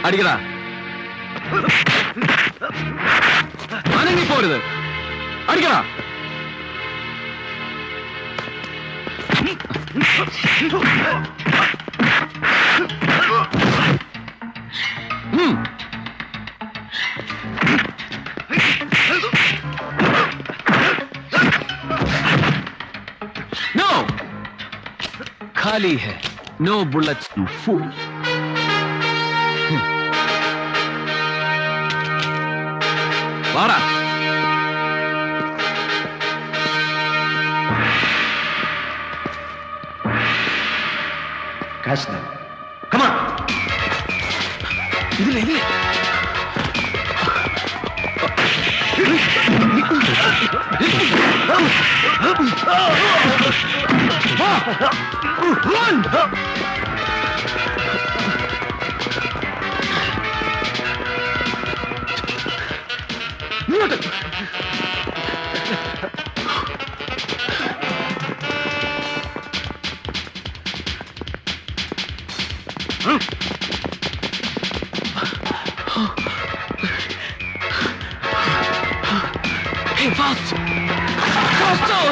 അടിക്കടാ. അനങ്ങിപ്പോരുത്. അടിക്കടാ. नो खाली है. No bullets to fool. वाड़ा. Catch them. Come on. ഇതിലേ Run! Hey, fast! Faster!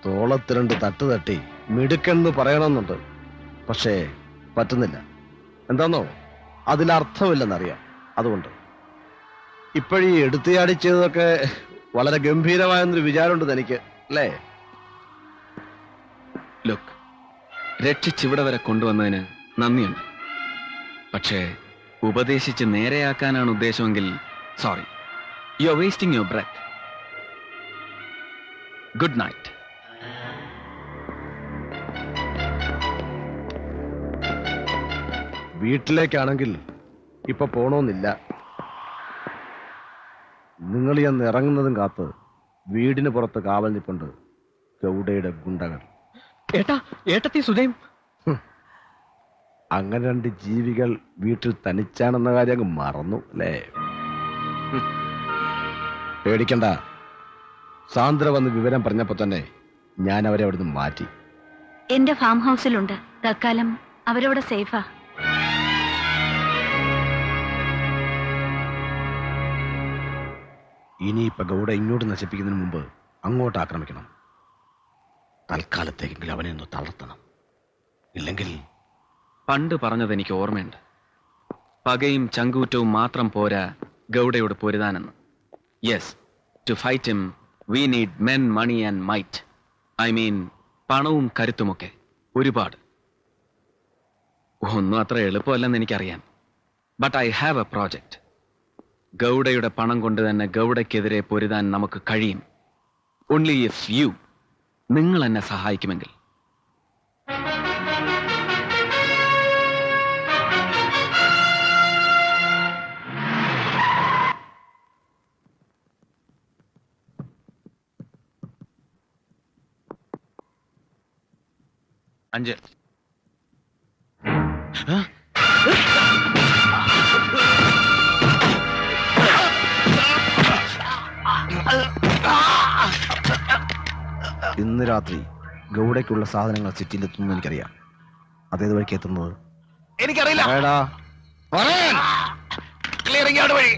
തോളത്ത് രണ്ട് തട്ട് തട്ടി മിടുക്കെന്ന് പറയണമെന്നുണ്ട്. പക്ഷേ പറ്റുന്നില്ല. എന്താന്നോ, അതിലർത്ഥമില്ലെന്നറിയാം. അതുകൊണ്ട് ഇപ്പോഴീ എടുത്തിയാടി ചെയ്തതൊക്കെ വളരെ ഗംഭീരമായെന്നൊരു വിചാരമുണ്ട് തനിക്ക്, അല്ലേ? ലുക്ക്, രക്ഷിച്ചിവിടെ വരെ കൊണ്ടുവന്നതിന് നന്ദിയുണ്ട്. പക്ഷേ ഉപദേശിച്ച് നേരെയാക്കാനാണ് ഉദ്ദേശമെങ്കിൽ sorry, you are wasting your breath. Good night. വീട്ടിലേക്കാണെങ്കിൽ ഇപ്പൊ പോണോന്നില്ല. നിങ്ങൾ ചെന്ന് ഇറങ്ങുന്നതും കാത്ത് വീടിന് പുറത്ത് കാവൽ നിൽപ്പുണ്ട് ഗൗഡയുടെ ഗുണ്ടകൾ. ഏട്ടത്തി സുധയും അങ്ങനെ രണ്ട് ജീവികൾ വീട്ടിൽ തനിച്ചാണെന്ന കാര്യം അങ്ങ് മറന്നു അല്ലേ? പേടിക്കണ്ട. സാന്ദ്ര വന്ന് വിവരം പറഞ്ഞപ്പോ തന്നെ ഞാൻ അവരെ അവിടുന്ന് മാറ്റി. എന്റെ ഫാം ഹൗസിലുണ്ട്. തൽക്കാലം അവരവിടെ സേഫാ. ഇനിയിപ്പൊ ഗൗഡ ഇങ്ങോട്ട് നശിപ്പിക്കുന്നതിന് മുമ്പ് അങ്ങോട്ട് ആക്രമിക്കണം. തൽക്കാലത്തേക്കെങ്കിലും അവനെ ഒന്ന് തളർത്തണം. ഇല്ലെങ്കിൽ പണ്ട് പറഞ്ഞത് എനിക്ക് ഓർമ്മയുണ്ട്. പകയും ചങ്കൂറ്റവും മാത്രം പോരാ ഗൗഡയോട് പൊരുതാനെന്ന്. Yes, to fight him we need men, money and might. I mean പണവും കരുത്തുമൊക്കെ ഒരുപാട്. ഒന്നും അത്ര എളുപ്പമല്ലെന്ന് എനിക്കറിയാം. But I have a project. ഗൗഡയുടെ പണം കൊണ്ട് തന്നെ ഗൗഡയ്ക്കെതിരെ പൊരുതാൻ നമുക്ക് കഴിയും. ഓൺലി ഇഫ് യു, നിങ്ങൾ എന്നെ സഹായിക്കുമെങ്കിൽ. അഞ്ച്. ഇന്ന് രാത്രി ഗൗഡയ്ക്കുള്ള സാധനങ്ങൾ സിറ്റിയിലെത്തുന്നു എനിക്കറിയാം. അതേത് വഴിക്ക് എത്തുന്നത് എനിക്കറിയില്ല. ക്ലിയറിംഗ് ഔട്ട് വഴി.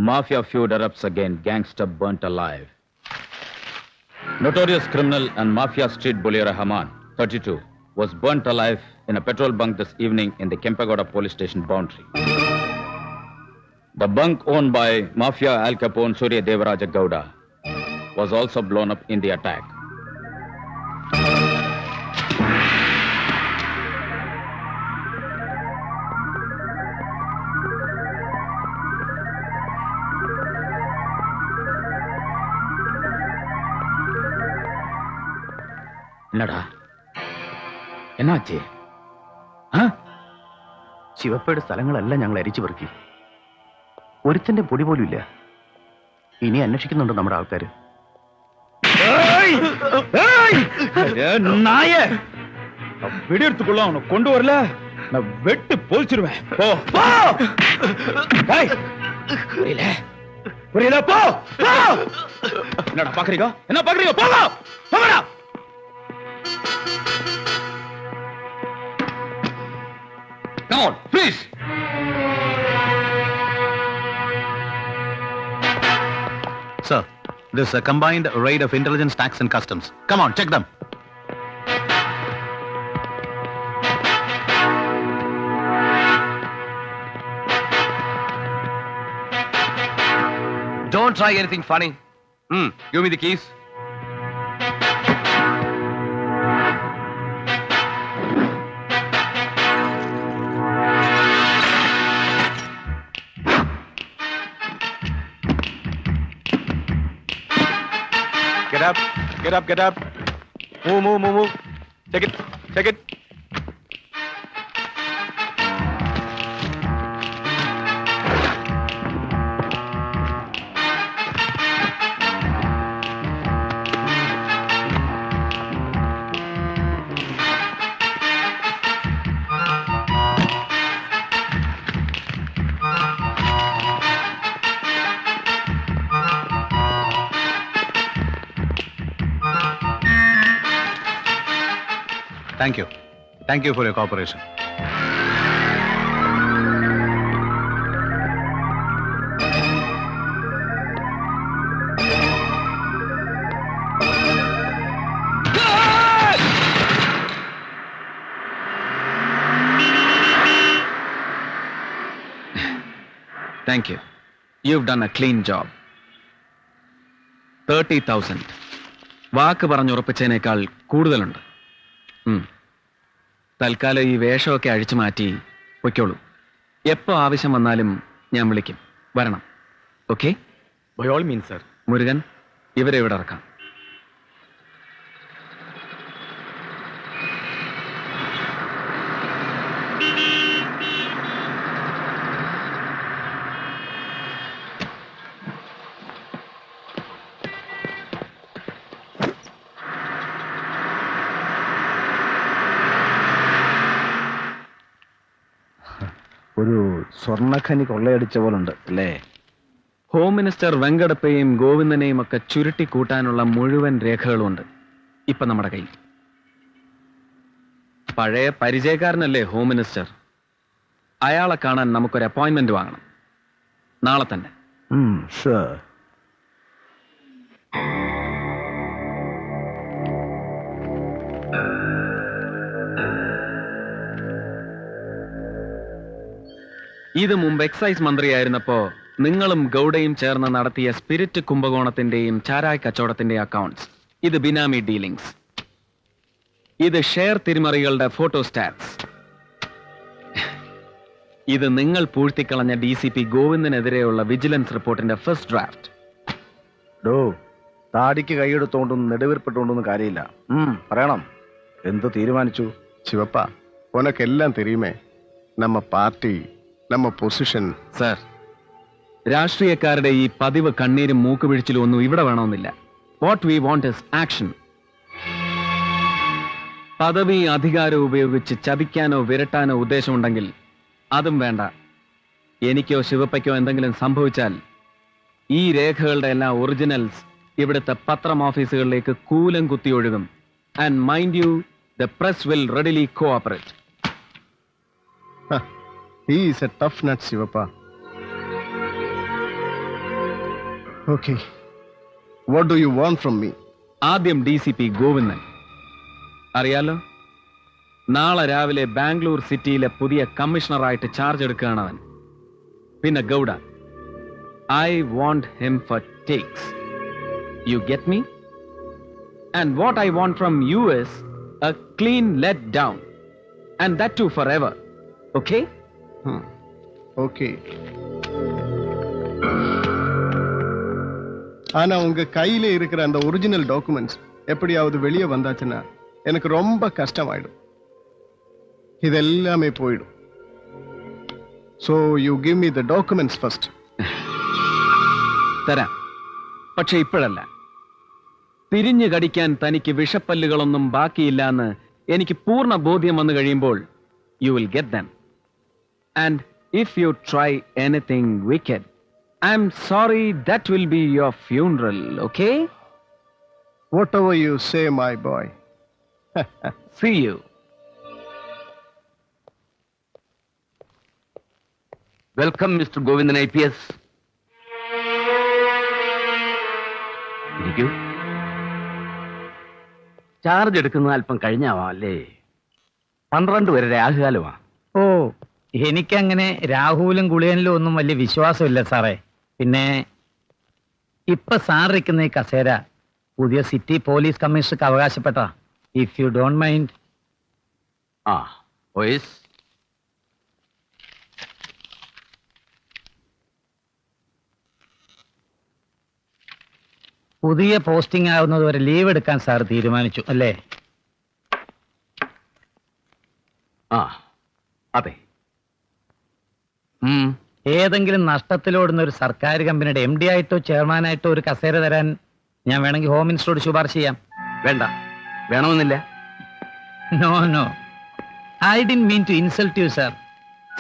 Mafia feud erupts again. Gangster burnt alive. Notorious criminal and mafia street bully Rahman, 32, was burnt alive in a petrol bunk this evening in the Kempagoda police station boundary. The bunk owned by Mafia Al Capone Surya Devaraja Gowda was also blown up in the attack. என்னடா എന്നാച്ചേ ശിവപ്പയുടെ സ്ഥലങ്ങളെല്ലാം ഞങ്ങൾ അരിച്ചു പെറുക്കി. ഒരുത്തിന്റെ പൊടി പോലും ഇല്ല. ഇനി അന്വേഷിക്കുന്നുണ്ടോ നമ്മുടെ ആൾക്കാർ? வெடியெடுத்துக்குள்ள அவனை கொண்டு வரல நான் வெட்டு போதிச்சிருவேன். புரியல புரியல. போ என்னடா பாக்குறீங்க? என்ன பாக்குறீங்க? போங்க போங்கடா. Come on, please. Sir, this is a combined raid of intelligence, tax and customs. Come on, check them. Don't try anything funny. Give me the keys. Get up, get up, get up. Move, move, move, move. Take it, take it. Thank you. Thank you for your cooperation. Thank you. You've done a clean job. 30,000. വാക്ക് പറഞ്ഞുറപ്പിച്ചതിനേക്കാൾ കൂടുതലുണ്ട്. തൽക്കാലം ഈ വേഷമൊക്കെ അഴിച്ചു മാറ്റി പൊയ്ക്കോളൂ. എപ്പോ ആവശ്യം വന്നാലും ഞാൻ വിളിക്കും. വരണം. Okay? By all means, sir. Murugan, ഇവരെ ഇവിടെ ഇറക്കാം. ഒരു സ്വർണ്ണഖനി കൊള്ളയടിച്ച പോലുണ്ട് അല്ലേ? ഹോം മിനിസ്റ്റർ വെങ്കടപ്പയും ഗോവിന്ദനെയും ഒക്കെ ചുരുട്ടി കൂട്ടാനുള്ള മുഴുവൻ രേഖകളുമുണ്ട് ഇപ്പൊ നമ്മുടെ കയ്യിൽ. പഴയ പരിചയക്കാരനല്ലേ ഹോം മിനിസ്റ്റർ? അയാളെ കാണാൻ നമുക്കൊരു അപ്പോയിന്റ്മെന്റ് വാങ്ങണം. നാളെ തന്നെ. ഷുവർ. ഇത് മുമ്പ് എക്സൈസ് മന്ത്രിയായിരുന്നപ്പോ നിങ്ങളും ഗൗഡയും ചേർന്ന് നടത്തിയ സ്പിരിറ്റ് കുംഭകോണത്തിന്റെയും ചാരായ് കച്ചവടത്തിന്റെയും അക്കൗണ്ട്സ്. ഇത് ബിനാമി ഡീലിംഗ്സ്. ഇത് ഷെയർ തിരിമറികളുടെ ഫോട്ടോസ്റ്റാറ്റ്സ്. ഇത് നിങ്ങൾ പൂഴ്ത്തിക്കളഞ്ഞ DCP ഗോവിന്ദനെതിരെയുള്ള വിജിലൻസ് റിപ്പോർട്ടിന്റെ ഫസ്റ്റ് ഡ്രാഫ്റ്റ്. താടിക്ക് കൈയെടുത്തോണ്ടൊന്നും നെടുവീർപ്പെട്ടുകൊണ്ടൊന്നും കാര്യമില്ല. പറയണം, എന്ത് തീരുമാനിച്ചു? ശിവപ്പ, ഉനക്കെല്ലാം തെരിയുമേ. നമ്മ പാർട്ടി, നമ്മ പൊസിഷൻ. സർ, രാഷ്ട്രീയക്കാരുടെ ഈ പതിവ് കണ്ണീരും മൂക്കുപിഴിച്ചിലും ഒന്നും ഇവിടെ വേണമെന്നില്ല. What we want is action. പദവി അധികാരം ഉപയോഗിച്ച് ചതിക്കാനോ വിരട്ടാനോ ഉദ്ദേശമുണ്ടെങ്കിൽ അതും വേണ്ട. എനിക്കോ ശിവപ്പയ്ക്കോ എന്തെങ്കിലും സംഭവിച്ചാൽ ഈ രേഖകളുടെ എല്ലാ ഒറിജിനൽസ് ഇവിടുത്തെ പത്രം ഓഫീസുകളിലേക്ക് കൂലം കുത്തി ഒഴുകും. And mind you, the press will readily cooperate. He is a tough nut, Shivappa. Okay. What do you want from me? ആദ്യം DCP ഗോവിന്ദൻ. അറിയാലോ, നാളെ രാവിലെ ബാംഗ്ലൂർ സിറ്റിയിലെ പുതിയ കമ്മീഷണറായിട്ട് ചാർജ് എടുക്കുകയാണ് അവൻ. പിന്നെ Gowda, I want him for takes. You get me? And what I want from you is a clean let down, and that too forever. Okay? Okay. ஆனா உங்க கையில இருக்கிற அந்த ஒரிஜினல் டாக்குமெண்ட்ஸ் எப்படியாவது வெளியே வந்தாச்சுன்னா எனக்கு ரொம்ப கஷ்டமாயிடும். இதெல்லாமே போயிடும். So you give me the documents first. തരാം, പക്ഷെ ഇപ്പോഴല്ല. തിരിഞ്ഞു കടിക്കാൻ തനിക്ക് വിഷപ്പല്ലുകളൊന്നും ബാക്കിയില്ല എനിക്ക് പൂർണ്ണ ബോധ്യം വന്നു കഴിയുമ്പോൾ you will get them. And if you try anything wicked, I'm sorry, that will be your funeral, okay? Whatever you say, my boy. See you. Welcome mister Govindan IPS. ഇരിക്കൂ. ചാർജ് എടുക്കുന്നത് അല്പം കഴിഞ്ഞാവാം അല്ലേ? 12 വരെ രാഹുകാലമാ. ഓ, എനിക്കങ്ങനെ രാഹുലും ഗുളിയനിലും ഒന്നും വലിയ വിശ്വാസമില്ല സാറേ. പിന്നെ ഇപ്പൊ സാറിരിക്കുന്ന ഈ കസേര പുതിയ സിറ്റി പോലീസ് കമ്മീഷണർക്ക് അവകാശപ്പെട്ട. If you don't mind. ആ, വോയിസ്. പുതിയ പോസ്റ്റിംഗ് ആവുന്നത് വരെ ലീവ് എടുക്കാൻ സാർ തീരുമാനിച്ചു അല്ലേ? ആ, അതെ. ഏതെങ്കിലും നഷ്ടത്തിലോടുന്ന ഒരു സർക്കാർ കമ്പനിയുടെ MD ആയിട്ടോ ചെയർമാനായിട്ടോ ഒരു കസേര തരാൻ ഞാൻ വേണമെങ്കിൽ ഹോം മിനിസ്റ്ററോട് ശുപാർശ ചെയ്യാം. വേണ്ട, വേണമെന്നില്ല. No no, I didn't mean to insult you sir.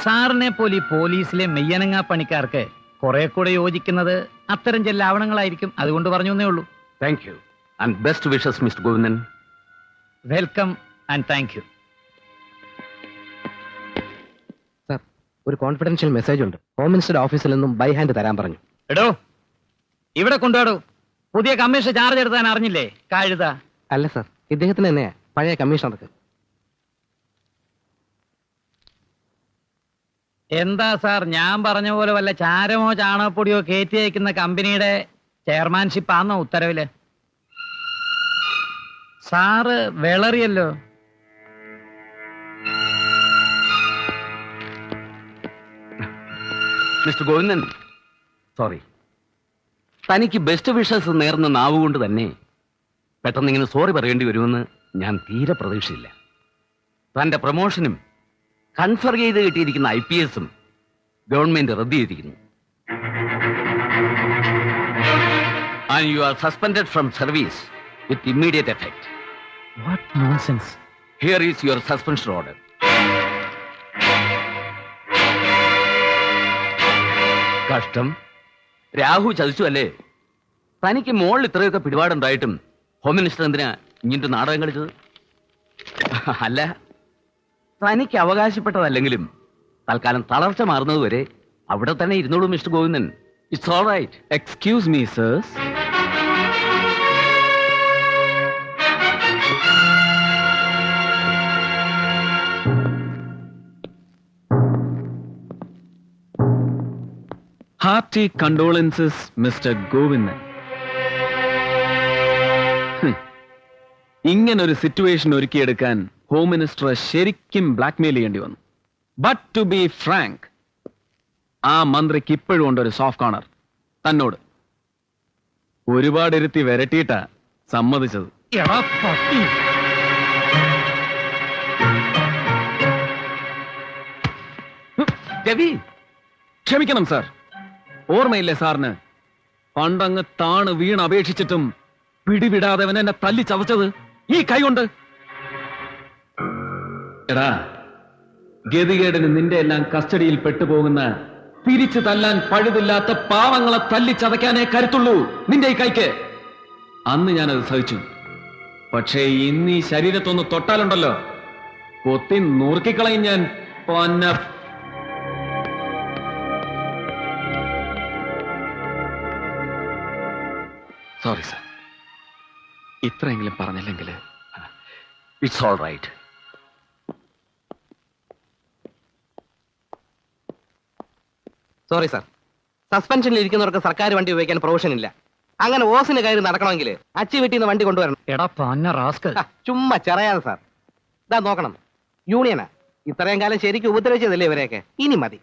സാറിനെ പോലെ ഈ പോലീസിലെ മെയ്യനങ്ങാ പണിക്കാർക്ക് കുറെ കൂടെ യോജിക്കുന്നത് അത്തരം ചില ആവണങ്ങളായിരിക്കും. അതുകൊണ്ട് പറഞ്ഞു എന്നേ ഉള്ളൂ. Thank you and best wishes mister Govindan. Welcome and thank you. ഒരു കോൺഫിഡൻഷ്യൽ മെസ്സേജ് ഉണ്ട്. ഹോം മിനിസ്റ്റർ ഓഫീസിൽ നിന്നും ബൈ ഹാൻഡ് തരാൻ പറഞ്ഞു. എടോ, ഇവിടെ കൊണ്ടുപോടോ. പുതിയ കമ്മീഷൻ ചാർജ് എടുത്താൻ അറിഞ്ഞില്ലേ കഴുത? അല്ല സർ, ഇദ്ദേഹത്തിന് തന്നെയാ, പഴയ കമ്മീഷണർക്ക്. എന്താ സാർ, ഞാൻ പറഞ്ഞ പോലെ വല്ല ചാരമോ ചാണകപ്പൊടിയോ കയറ്റി അയക്കുന്ന കമ്പനിയുടെ ചെയർമാൻഷിപ്പ് ആണോ ഉത്തരവില്? സാറ് വിളറിയല്ലോ. Mister Govindan, sorry. തനിക്ക് ബെസ്റ്റ് വിഷസ് നേർന്ന നാവുകൊണ്ട് തന്നെ പെട്ടെന്ന് ഇങ്ങനെ സോറി പറയേണ്ടി വരുമെന്ന് ഞാൻ തീരെ പ്രതീക്ഷയില്ല. തന്റെ പ്രൊമോഷനും കൺഫർ ചെയ്ത് കിട്ടിയിരിക്കുന്ന IPSഉം ഗവൺമെന്റ് റദ്ദ് ചെയ്തിരിക്കുന്നു. And you are suspended from service with immediate effect. What nonsense. Here is your suspension order. കഷ്ടം, രാഹു ചതിച്ചു അല്ലേ? തനിക്ക് മോളിൽ ഇത്രയൊക്കെ പിടിപാടുണ്ടായിട്ടും ഹോം മിനിസ്റ്റർ എന്തിനാ ഇങ്ങനത്തെ നാടകം കളിച്ചത്? അല്ല, തനിക്ക് അവകാശപ്പെട്ടതല്ലെങ്കിലും തൽക്കാലം തളർച്ച മാറുന്നതുവരെ അവിടെ തന്നെ ഇരുന്നോളൂ mister Govindan. It's all right. Excuse me sirs. Hearty condolences mister Govindan. ഇങ്ങനൊരു സിറ്റുവേഷൻ ഒരുക്കിയെടുക്കാൻ ഹോം മിനിസ്റ്ററെ ശരിക്കും ബ്ലാക്ക്മെയിൽ ചെയ്യേണ്ടി വന്നു. ബട്ട് ടു ബി ഫ്രാങ്ക്, ആ മന്ത്രിക്ക് ഇപ്പോഴും ഉണ്ട് ഒരു സോഫ്റ്റ് കോർണർ തന്നോട്. ഒരുപാട് ഇരുത്തി വരട്ടിയിട്ടാ സമ്മതിച്ചത്. രവി, ക്ഷമിക്കണം സാർ, ഓർമ്മയില്ലേ സാറിന്? പണ്ടങ്ങ് താണ് വീണ് അപേക്ഷിച്ചിട്ടും പിടിവിടാതെ അവൻ എന്നെ തല്ലി ചതച്ചത് ഈ കൈ കൊണ്ട്. എടാ, ഗതികേടിന് നിന്റെ എല്ലാം കസ്റ്റഡിയിൽ പെട്ടുപോകുന്ന, തിരിച്ചു തല്ലാൻ പഴുതില്ലാത്ത പാവങ്ങളെ തല്ലി ചതയ്ക്കാനേ കരുത്തുള്ളൂ നിന്റെ ഈ കൈക്ക്. അന്ന് ഞാനത് സഹിച്ചു. പക്ഷേ ഇന്ന് ഈ ശരീരത്തൊന്ന് തൊട്ടാലുണ്ടല്ലോ, കൊത്തി നുറുക്കിക്കളയും ഞാൻ. പൊന്ന സോറി സർ. ഇത്രയെങ്കിലും പറഞ്ഞില്ലെങ്കിൽ it's all right. Sorry sir, സസ്പെൻഷനിൽ ഇരിക്കുന്നവർക്ക് സർക്കാർ വണ്ടി ഉപയോഗിക്കാൻ പ്രൊവിഷൻ ഇല്ല. അങ്ങനെ ഓസിന് കയറി നടക്കണമെങ്കിൽ അച്ചി വീട്ടിൽ നിന്ന് വണ്ടി കൊണ്ടുവരണം. എടാ പന്ന റാസ്കൽ. ചുമ്മാ ചെറയാതെ സാർ. ഇതാ നോക്കണം, യൂണിയനാ. ഇത്രയും കാലം ശരിക്കും ഉപദ്രവിച്ചതല്ലേ ഇവരെയൊക്കെ, ഇനി മതി.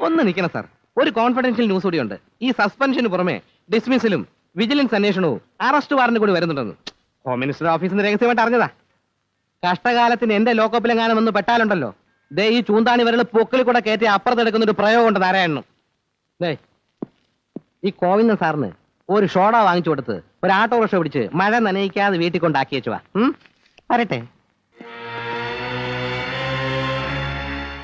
ഒന്ന് നിൽക്കണം സാർ, ഒരു കോൺഫിഡൻഷ്യൽ ന്യൂസ് കൂടിയുണ്ട്. ഈ സസ്പെൻഷന് പുറമെ ഡിസ്മിസിലും വിജിലൻസ് അന്വേഷണവും അറസ്റ്റ് വാറന്റ് കൂടി വരുന്നുണ്ടെന്ന് ഹോം മിനിസ്റ്റർ ഓഫീസിൽ നിന്ന് രഹസ്യമായിട്ട് അറിഞ്ഞതാ. കഷ്ടകാലത്തിന് എന്റെ ലോക്കപ്പിലെങ്ങാനും വന്ന് പെട്ടാലുണ്ടല്ലോ, ദേ ഈ ചൂന്താണി വിരൽ പൊക്കിൽ കൂടെ കയറ്റി അപ്പുറത്തെടുക്കുന്ന ഒരു പ്രയോഗമുണ്ട് നാരായണനും. ദേ ഈ കോവിന്ദൻ സാറിന് ഒരു ഷോഡ വാങ്ങിച്ചു കൊടുത്ത് ഒരു ആട്ടോറിക്ഷ പിടിച്ച് മഴ നനയിക്കാതെ വീട്ടിൽ കൊണ്ടാക്കി വെച്ചുവാ. വരട്ടെ.